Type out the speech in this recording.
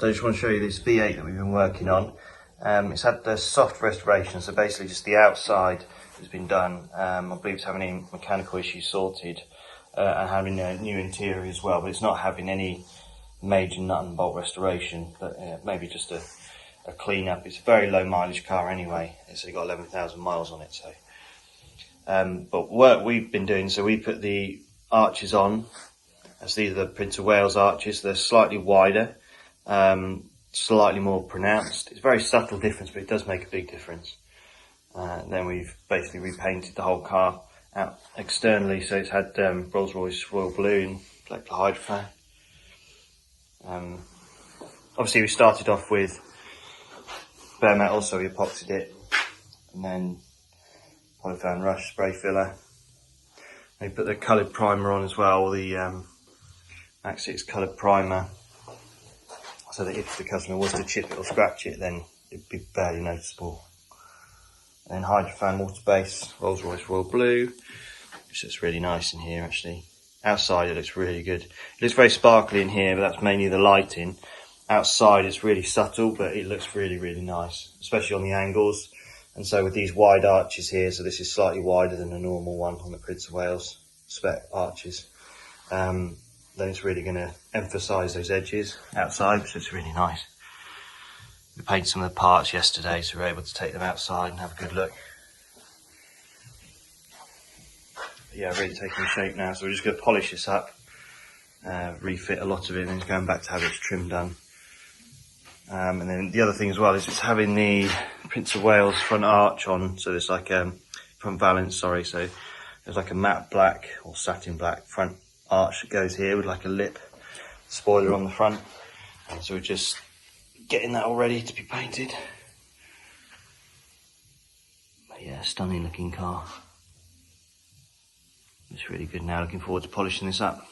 So I just want to show you this V8 that we've been working on. It's had the soft restoration, so basically just the outside has been done. I believe it's having any mechanical issues sorted and having a new interior as well, but it's not having any major nut and bolt restoration, but maybe just a clean up. It's a very low mileage car anyway. It's only got 11,000 miles on it. So, but work we've been doing, so we put the arches on, as these are the Prince of Wales arches. They're slightly wider, slightly more pronounced. It's a very subtle difference, but it does make a big difference. Then we've basically repainted the whole car out externally, so it's had Rolls-Royce Royal Blue and black hydrophone. Obviously we started off with bare metal, so we epoxied it, and then polyfoam rush spray filler. We put the coloured primer on as well, the Max 6 coloured primer, so that if the customer was to chip it or scratch it, then it'd be barely noticeable. And then hydrophone water base, Rolls-Royce Royal Blue, which looks really nice in here actually. Outside it looks really good. It looks very sparkly in here, but that's mainly the lighting. Outside it's really subtle, but it looks really, really nice, especially on the angles. And so with these wide arches here, so this is slightly wider than a normal one on the Prince of Wales spec arches, then it's really going to emphasise those edges outside, so it's really nice. We painted some of the parts yesterday, so we're able to take them outside and have a good look. But yeah, really taking shape now, so we're just going to polish this up, refit a lot of it, and then it's going back to have its trim done. And then the other thing as well is it's having the Prince of Wales front arch on, so there's like front valance, sorry, so there's like a matte black or satin black front arch that goes here with like a lip spoiler on the front. And so we're just getting that all ready to be painted. But yeah, stunning looking car. It's really good now, looking forward to polishing this up.